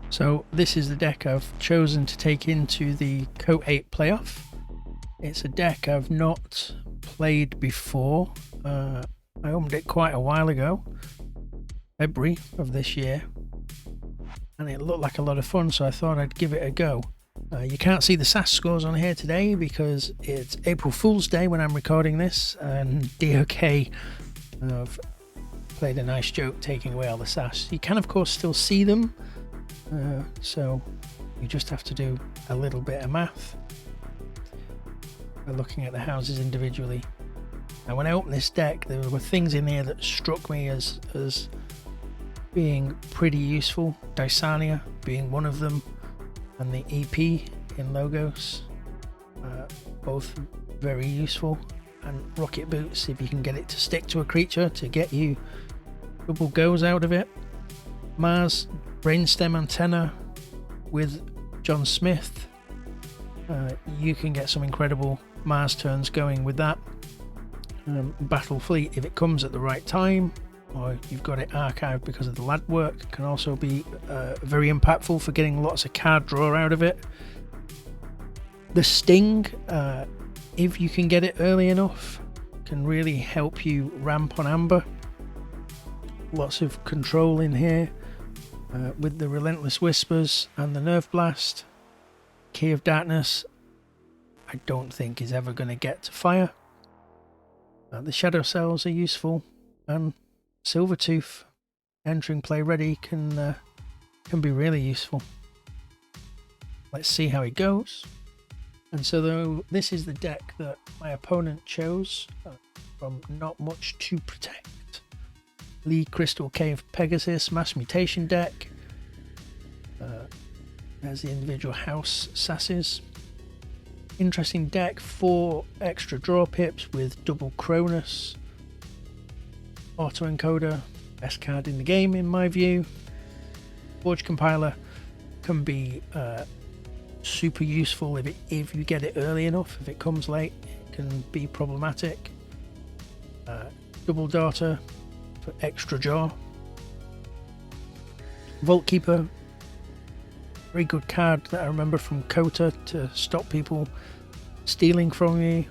So this is the deck I've chosen to take into the KOTE8 playoff. It's a deck I've not played before. I opened it quite a while ago, February of this year, and it looked like a lot of fun, so I thought I'd give it a go. You can't see the SAS scores on here today because it's April Fool's Day when I'm recording this, and DOK have played a nice joke taking away all the SAS. You can of course still see them, so you just have to do a little bit of math by looking at the houses individually. Now when I opened this deck, there were things in here that struck me as being pretty useful. Dysania being one of them, and the EP in Logos, both very useful. And Rocket Boots, if you can get it to stick to a creature to get you double goes out of it. Mars Brainstem Antenna with John Smith, you can get some incredible Mars turns going with that. Battle Fleet, if it comes at the right time, or you've got it archived because of the lad work, can also be very impactful for getting lots of card draw out of it. The Sting, if you can get it early enough, can really help you ramp on Amber. Lots of control in here with the Relentless Whispers and the Nerve Blast. Key of Darkness, I don't think is ever going to get to fire. The Shadow Cells are useful, and Silvertooth entering play ready can be really useful. Let's see how it goes. And so though this is the deck that my opponent chose from not much to protect. Lee Crystal Cave Pegasus Mass Mutation deck. There's the individual house sasses. Interesting deck, 4 extra draw pips with double Cronus. Autoencoder, best card in the game in my view. Forge Compiler can be super useful if you get it early enough. If it comes late, it can be problematic. Double Daughter for extra jaw. Vault Keeper, very good card that I remember from KOTE to stop people stealing from you.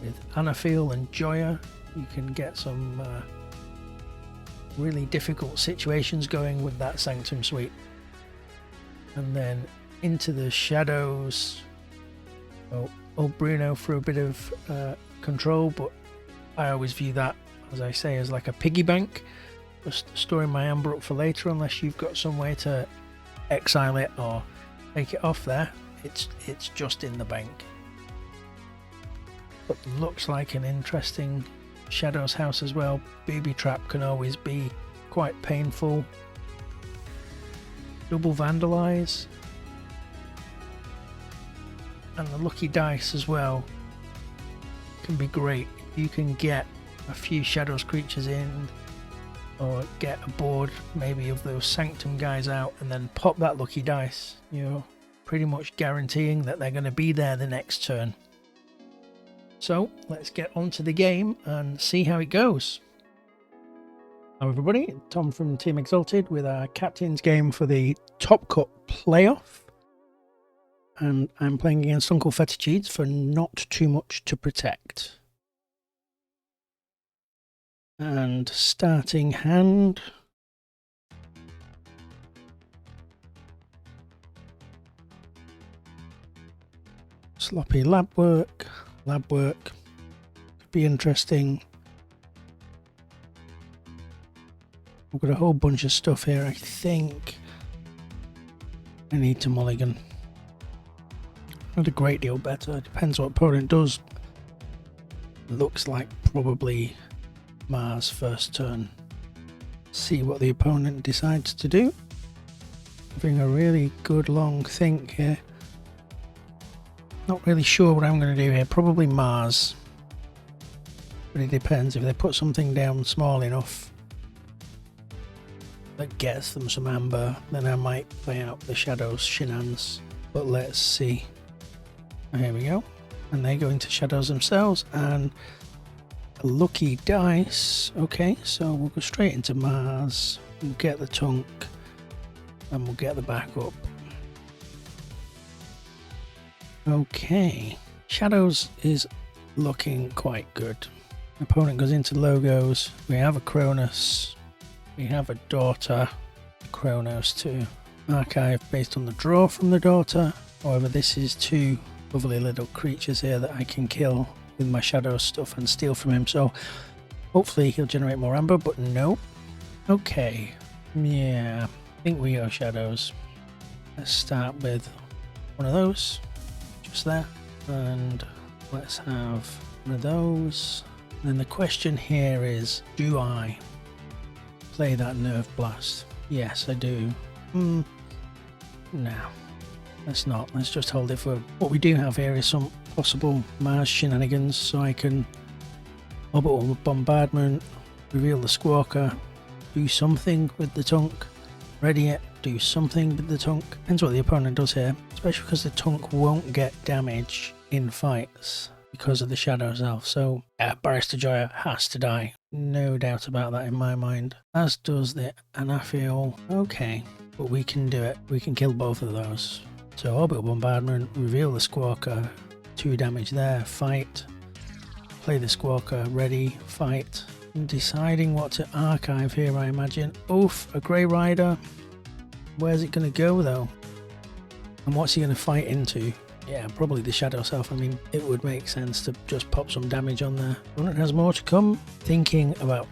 With Anafiel and Joya, you can get some really difficult situations going with that Sanctum Suite. And then into the shadows. Old Bruno for a bit of control, but I always view that, as I say, as like a piggy bank, just storing my Amber up for later. Unless you've got some way to exile it or take it off there, it's just in the bank. But looks like an interesting Shadows house as well. Booby Trap can always be quite painful. Double Vandalize, and the Lucky Dice as well can be great. You can get a few Shadows creatures in, or get a board maybe of those Sanctum guys out, and then pop that Lucky Dice. You're pretty much guaranteeing that they're going to be there the next turn. So let's get onto the game and see how it goes. Hello everybody, Tom from Team Exalted with our captain's game for the Top Cut playoff. And I'm playing against Uncle Fetischides for not too much to protect. And starting hand. Sloppy lab work. Could be interesting. I've got a whole bunch of stuff here. I think I need to mulligan. Not a great deal better. Depends what opponent does. Looks like probably Mars first turn. See what the opponent decides to do. Having a really good long think here. Not really sure what I'm going to do here. Probably Mars. But it depends. If they put something down small enough that gets them some Amber, then I might play out the Shadows shenanigans. But let's see. Here we go. And they go into Shadows themselves, and a Lucky Dice. Okay, so we'll go straight into Mars. We'll get the Tunk. and we'll get the back up. Okay, Shadows is looking quite good. Opponent goes into logos. We have a Cronus. We have a daughter. Chronos to archive based on the draw from the daughter. However, this is two lovely little creatures here that I can kill with my Shadows stuff and steal from him. So hopefully he'll generate more amber, but no. Okay, yeah, I think we go Shadows. Let's start with one of those, just there, and let's have one of those. And then the question here is, do I play that Nerve Blast? Yes, I do. No, let's not. Let's just hold it for... What we do have here is some possible Mars shenanigans, so I can orbital bombardment, reveal the Squawker, do something with the Tunk, ready it, do something with the Tunk. Depends what the opponent does here, especially because the Tunk won't get damage in fights because of the Shadows Elf. So yeah, Barrister Joya has to die. No doubt about that in my mind. As does the Anafiel. Okay, but we can do it. We can kill both of those. So orbital bombardment, reveal the Squawker, 2 damage there, fight, play the Squawker, ready, fight. I'm deciding what to archive here, I imagine. Oof, a Grey Rider. Where's it going to go though? And what's he going to fight into? Yeah, probably the Shadow Self. I mean, it would make sense to just pop some damage on there. Opponent has more to come. Thinking about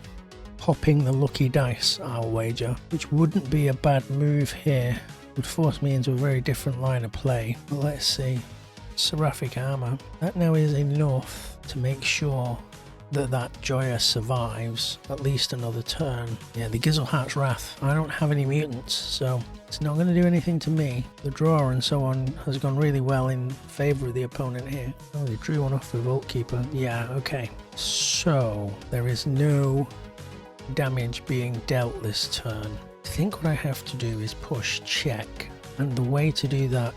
popping the lucky dice, I'll wager, which wouldn't be a bad move here. Would force me into a very different line of play. But let's see. Seraphic Armor. That now is enough to make sure that that Joya survives at least another turn. Yeah, the Gizelhart's Wrath. I don't have any mutants, so it's not going to do anything to me. The draw and so on has gone really well in favour of the opponent here. Oh, they drew one off with Vault Keeper. Yeah, okay. So, there is no damage being dealt this turn. I think what I have to do is push check. And the way to do that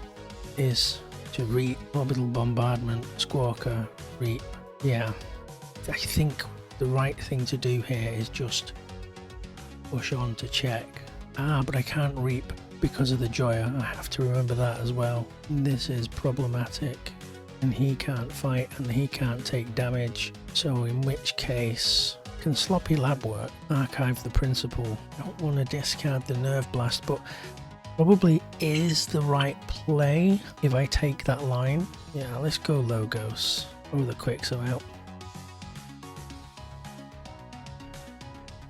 is to reap Orbital Bombardment, Squawker, reap. Yeah. I think the right thing to do here is just push on to check. But I can't reap because of the Joya. I have to remember that as well. This is problematic. And he can't fight and he can't take damage. So in which case, can Sloppy Lab work? Archive the Principal. I don't want to discard the Nerve Blast, but probably is the right play if I take that line. Yeah, let's go Logos. Throw the Quixo out.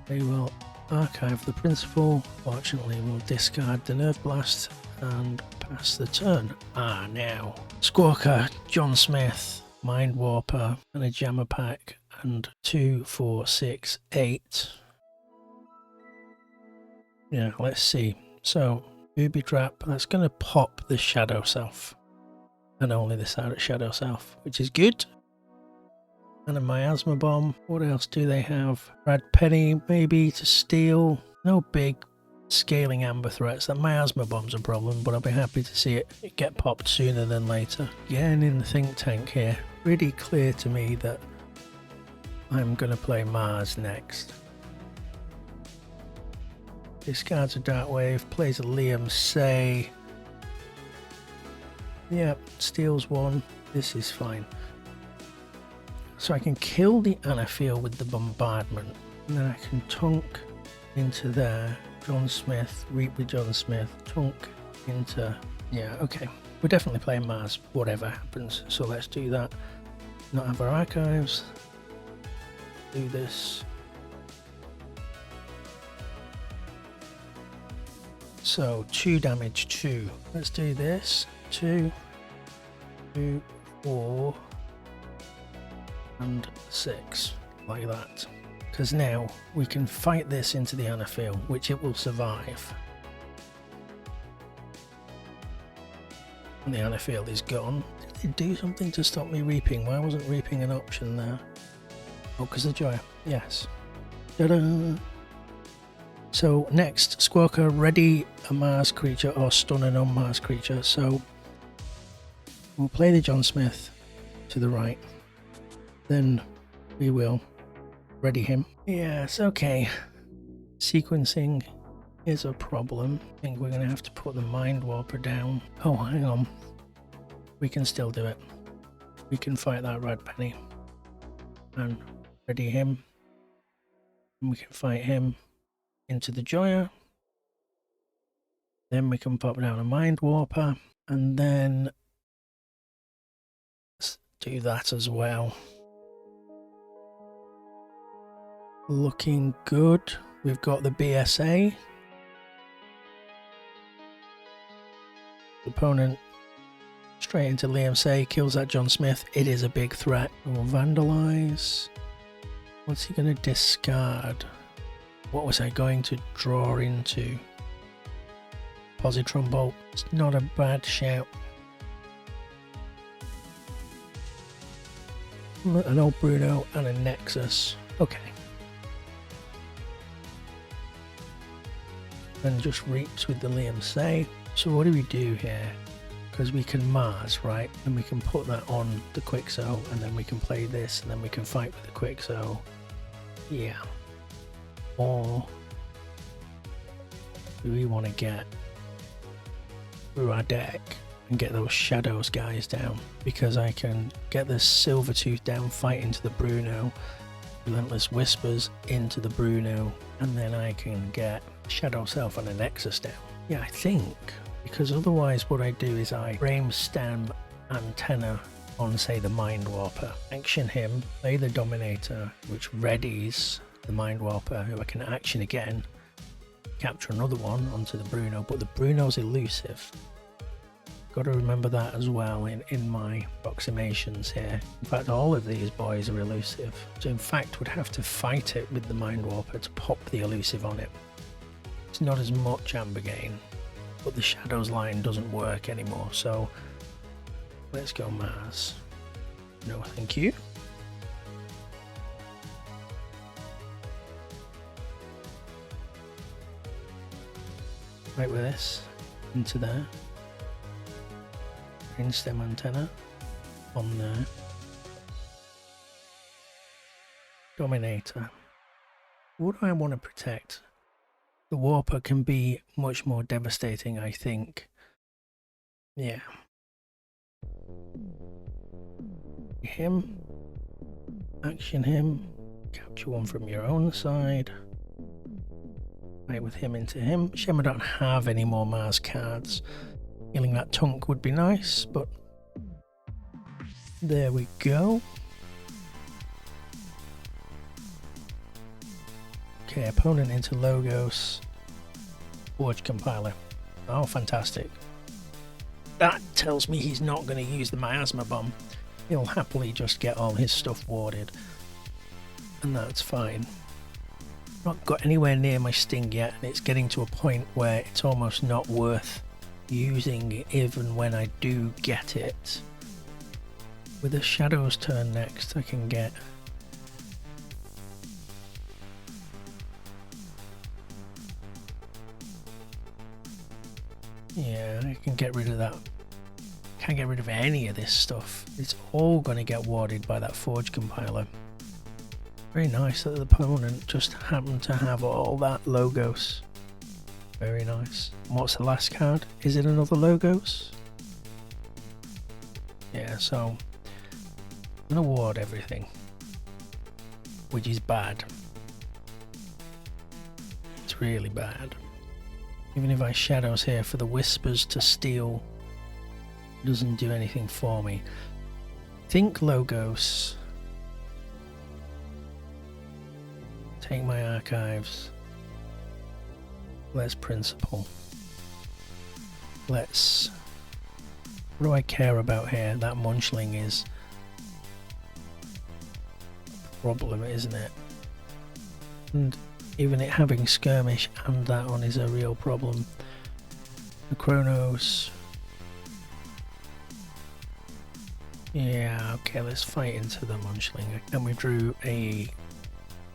We will archive the Principal. Fortunately, we'll discard the Nerve Blast and pass the turn. Now. Squawker, John Smith, Mind Warper, and a Jammer Pack, and 2, 4, 6, 8. Yeah, let's see. So, Booby Trap, that's going to pop the Shadow Self. And only the Shadow Self, which is good. And a Miasma Bomb. What else do they have? Brad Penny, maybe, to steal. No big scaling amber threats. That Miasma Bomb's a problem, but I'll be happy to see it get popped sooner than later. Again, in the think tank here, pretty clear to me that I'm going to play Mars next. Discards a Dark Wave, plays a Liam Say. Yep, steals one. This is fine. So I can kill the Anafiel with the bombardment, and then I can Tunk into there, John Smith, reap with John Smith, Tunk into... Yeah, okay. We're definitely playing Mars, whatever happens, so let's do that. Not have our archives. Do this. So, 2 damage, 2. Let's do this. 2, 2, 4... and 6, like that. Because now we can fight this into the Anafiel, which it will survive. And the Anafiel is gone. Did it do something to stop me reaping? Why wasn't reaping an option there? Oh, because of Joya. Yes. Ta-da! So next, Squawker, ready a Mars creature or stun a non-Mars creature. So we'll play the John Smith to the right. Then we will ready him. Yes, okay. Sequencing Here's a problem. I think we're going to have to put the Mind Warper down. Oh, hang on. We can still do it. We can fight that Red Penny. And ready him. And we can fight him into the Joya. Then we can pop down a Mind Warper. And then let's do that as well. Looking good. We've got the BSA. Opponent straight into Liam Say, kills that John Smith. It is a big threat. We'll vandalize. What's he going to discard? What was I going to draw into? Positron Bolt. It's not a bad shout. An old Bruno and a Nexus. Okay. And just reaps with the Liam Say. So what do we do here? Because we can Mars, right? And we can put that on the Quixo, and then we can play this, and then we can fight with the Quixo. Yeah. Or do we want to get through our deck and get those Shadows guys down? Because I can get the Silvertooth down, fight into the Bruno, Relentless Whispers into the Bruno, and then I can get Shadow Self and a Nexus down. Yeah, I think, because otherwise what I do is I frame stem antenna on, say, the Mind Warper, action him, play the Dominator, which readies the Mind Warper, who I can action again, capture another one onto the Bruno, but the Bruno's elusive. Got to remember that as well in my approximations here. In fact, all of these boys are elusive, so in fact would have to fight it with the Mind Warper to pop the elusive on it. It's not as much amber gain, but the Shadows line doesn't work anymore, so let's go Mars. No thank you. Right with this, into there. Green stem antenna on there. Dominator. What do I want to protect? The Warper can be much more devastating, I think. Yeah. Him. Action him. Capture one from your own side. Fight with him into him. Shame I don't have any more Mars cards. Healing that Tunk would be nice, but there we go. Okay, opponent into Logos. Forge Compiler. Oh, fantastic. That tells me he's not going to use the Miasma Bomb. He'll happily just get all his stuff warded. And that's fine. Not got anywhere near my Sting yet, and it's getting to a point where it's almost not worth using even when I do get it. With a Shadows turn next, I can get I can get rid of that. Can't get rid of any of this stuff. It's all going to get warded by that Forge Compiler. Very nice that the opponent just happened to have all that Logos. Very nice. And what's the last card? Is it another Logos? Yeah, so I'm going to ward everything, which is bad. It's really bad. Even if I Shadows here for the Whispers to steal, doesn't do anything for me. Think Logos. Take my archives. Let's Principle. Let's... What do I care about here? That Munchling is a problem, isn't it? And even it having Skirmish and that one is a real problem. The Chronos. Yeah, okay, let's fight into the Munchling. And we drew a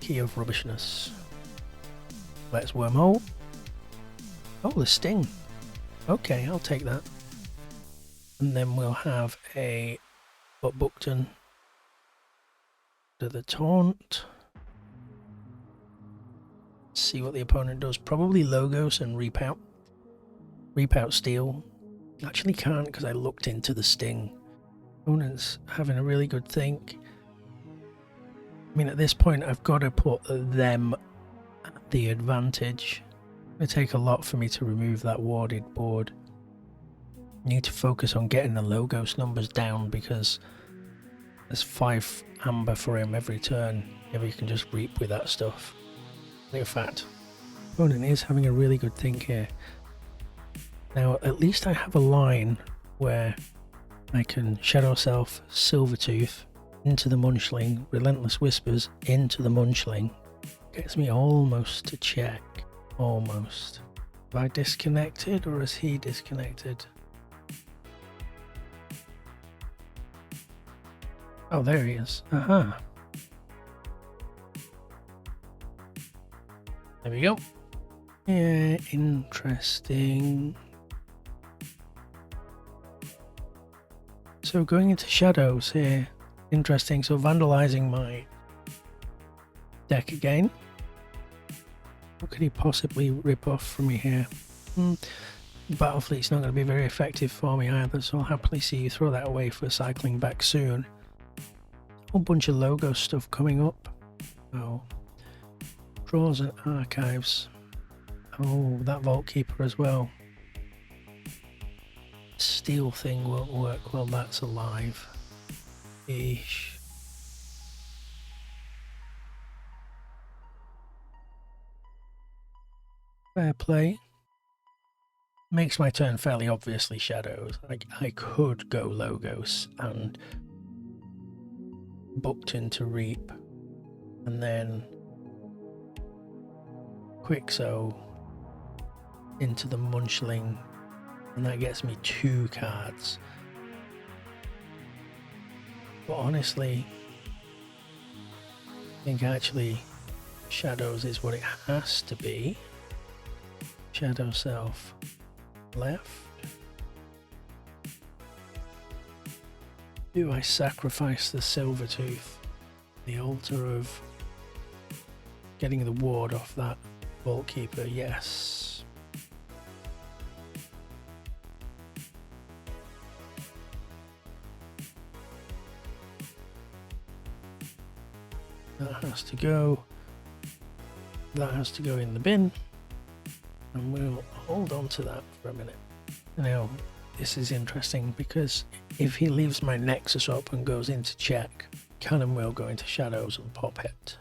Key of Rubbishness. Let's Wormhole. Oh, the Sting. Okay, I'll take that. And then we'll have a Buckton to the Taunt. See what the opponent does. Probably Logos and Reap Out. Reap Out Steel. Actually can't because I looked into the Sting. Opponent's having a really good think. I mean, at this point, I've got to put them at the advantage. It's going to take a lot for me to remove that warded board. I need to focus on getting the Logos numbers down because there's 5 amber for him every turn. If you can just reap with that stuff. In fact, opponent is having a really good think here. Now, at least I have a line where I can Shadow Self, Silvertooth into the Munchling, Relentless Whispers into the Munchling. Gets me almost to check. Almost. Have I disconnected or is he disconnected? Oh, there he is. Aha. There we go. Yeah, interesting. So going into shadows here. Interesting. So vandalizing my deck again. What could he possibly rip off from me here? Battlefleet's not going to be very effective for me either, so I'll happily see you throw that away for cycling back soon. A whole bunch of logo stuff coming up. Oh. Draws and archives. Oh, that Vault Keeper as well. Steel thing won't work while that's alive. Eesh. Fair play. Makes my turn fairly obviously shadows. I could go Logos and booked into Reap and then Quixo into the Munchling, and that gets me 2 cards. But honestly, I think actually Shadows is what it has to be. Shadow Self left. Do I sacrifice the Silvertooth? The altar of getting the ward off that Vault Keeper? Yes. That has to go. That has to go in the bin. And we'll hold on to that for a minute. Now, this is interesting because if he leaves my Nexus up and goes into check, Cannon will go into shadows and pop it.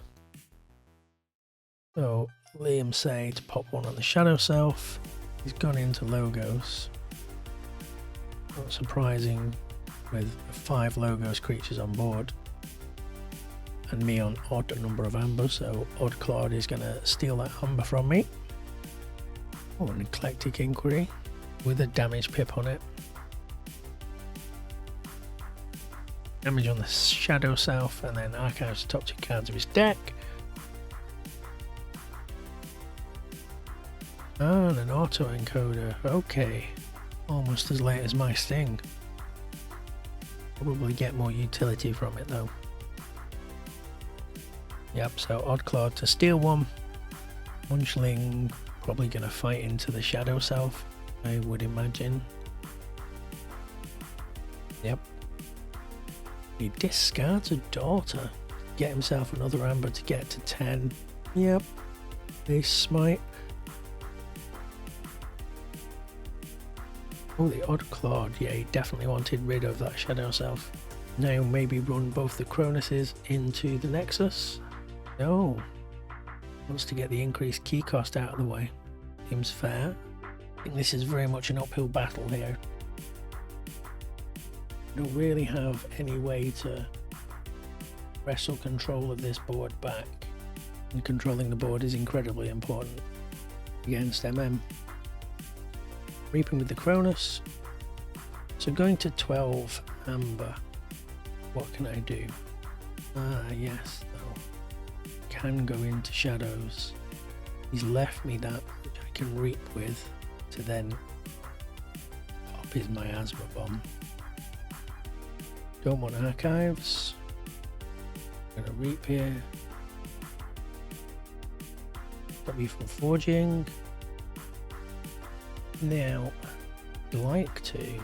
So, Liam say to pop one on the Shadow Self. He's gone into Logos. Not surprising with 5 Logos creatures on board. And me on odd number of amber, so Odd Claude is going to steal that amber from me. Oh, an Eclectic Inquiry with a damage pip on it. Damage on the Shadow Self, and then archives the top 2 cards of his deck. Oh, and an auto encoder. Okay. Almost as late as my Sting. Probably get more utility from it though. Yep, so Odd Claude to steal one. Munchling probably going to fight into the Shadow Self, I would imagine. Yep. He discards a Daughter. Get himself another amber to get to 10. Yep. Ace Smite. Oh, the Odd Claude. Yeah, he definitely wanted rid of that Shadow Self. Now maybe run both the Cronuses into the Nexus. No. Wants to get the increased key cost out of the way. Seems fair. I think this is very much an uphill battle here. I don't really have any way to wrestle control of this board back. And controlling the board is incredibly important against MM. Reaping with the Cronus. So going to 12 amber. What can I do? Ah, yes. Can go into shadows. He's left me that which I can reap with to then pop his miasma bomb. Don't want archives. I'm gonna reap here. stop you from forging. Now, I'd like to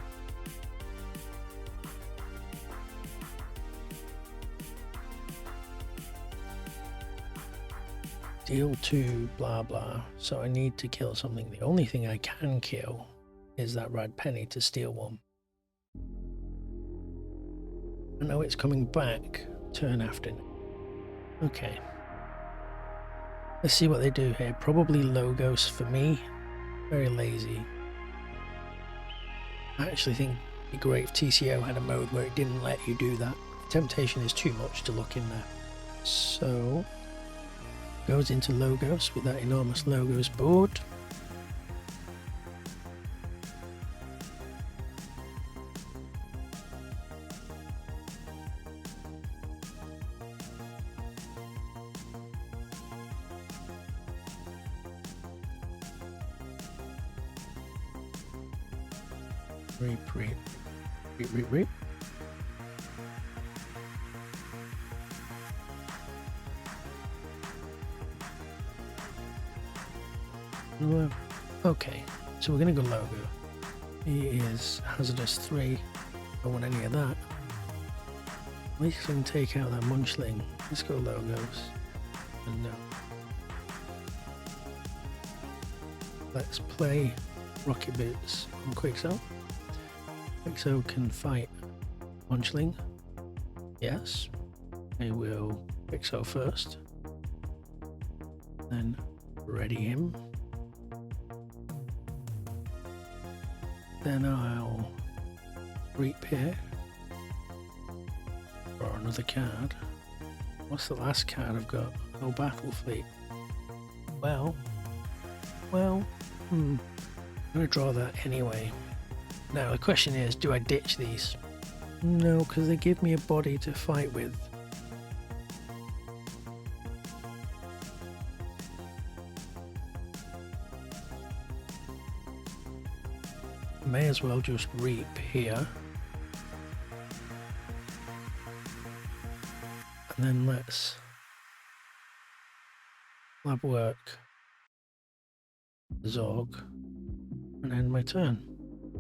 deal 2 blah blah, so I need to kill something. The only thing I can kill is that red penny to steal 1. I know it's coming back turn after. Okay. Let's see what they do here. Probably Logos for me. Very lazy. I actually think it'd be great if TCO had a mode where it didn't let you do that. Temptation is too much to look in there. So, goes into Logos with that enormous Logos board. Reap. Okay, so we're gonna go Logo. He is Hazardous 3. Don't want any of that. At least I can take out that Munchling. Let's go Logos. And no. Let's play Rocket Boots on Quixo. Quixo can fight Munchling. Yes. I will Quixo first. Then ready him. Then I'll Reap here. Or another card. What's the last card I've got? No Battle Fleet. Well, I'm going to draw that anyway. Now the question is, do I ditch these? No, because they give me a body to fight with. May as well just Reap here. And then let's lab work Zorg and end my turn.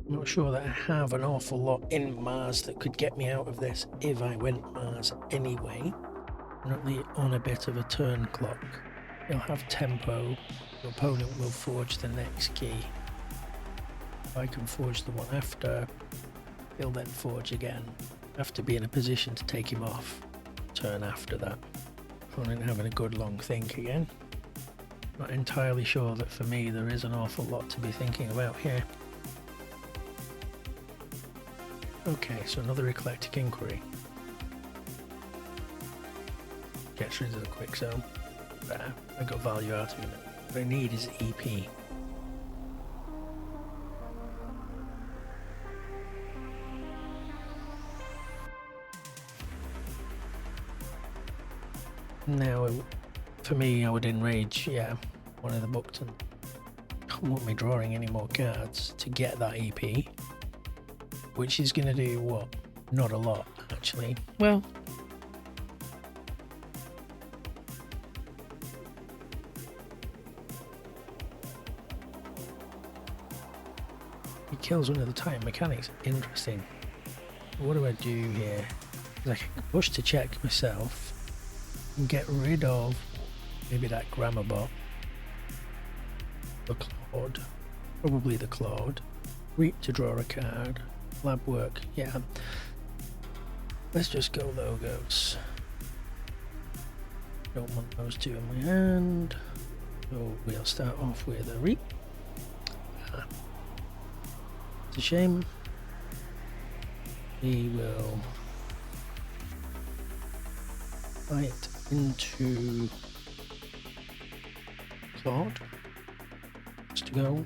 I'm not sure that I have an awful lot in Mars that could get me out of this if I went Mars anyway. Currently on a bit of a turn clock. You'll have tempo. Your opponent will forge the next key. If I can forge the one after, he'll then forge again. I have to be in a position to take him off. Turn after that. Opponent having a good long think again. Not entirely sure that for me there is an awful lot to be thinking about here. Okay, so another Eclectic Inquiry. Gets rid of the Quixo. There, I got value out of it. What I need is EP. Now, for me, I would enrage, one of the Buckton. I don't want me drawing any more cards to get that EP. Which is going to do what? Not a lot, actually. Well, he kills one of the Titan Mechanics. Interesting. What do I do here? I can push to check myself and get rid of maybe that Grammar Bot. The Claude. Probably the Claude. Reap to draw a card. Lab work, yeah. Let's just go Logos. Don't want those two in my hand. So we'll start off with a Reap. It's a shame. He will fight into Claude. Just to go.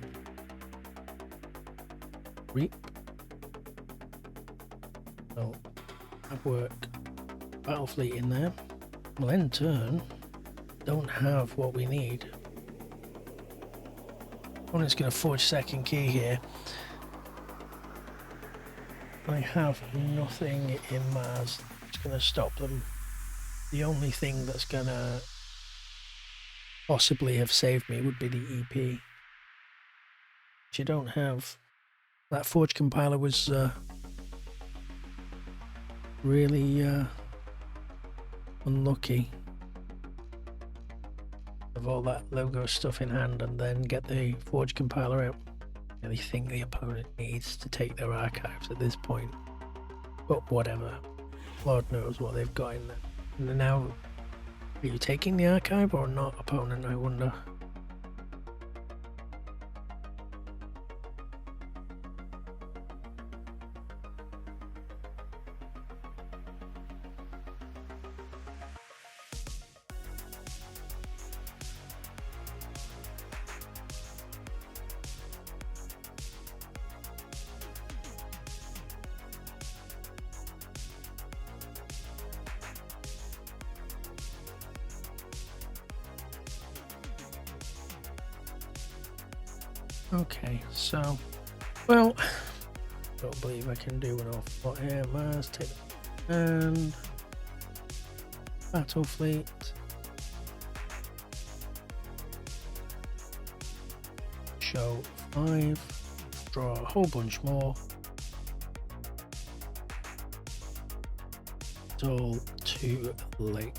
Reap. So, lab work. Battle Fleet in there. We'll end turn. Don't have what we need. Opponent's going to forge second key here. I have nothing in Mars that's going to stop them. The only thing that's going to possibly have saved me would be the EP, which I don't have. That Forge compiler was really unlucky. Of all that logo stuff in hand and then get the Forge compiler out. I really think the opponent needs to take their archives at this point. But whatever. Lord knows what they've got in there. And now, are you taking the archive or not, opponent, I wonder? Okay, so, well, don't believe I can do an awful lot here. Mars, take and Battle Fleet. Show 5, draw a whole bunch more. It's all too late.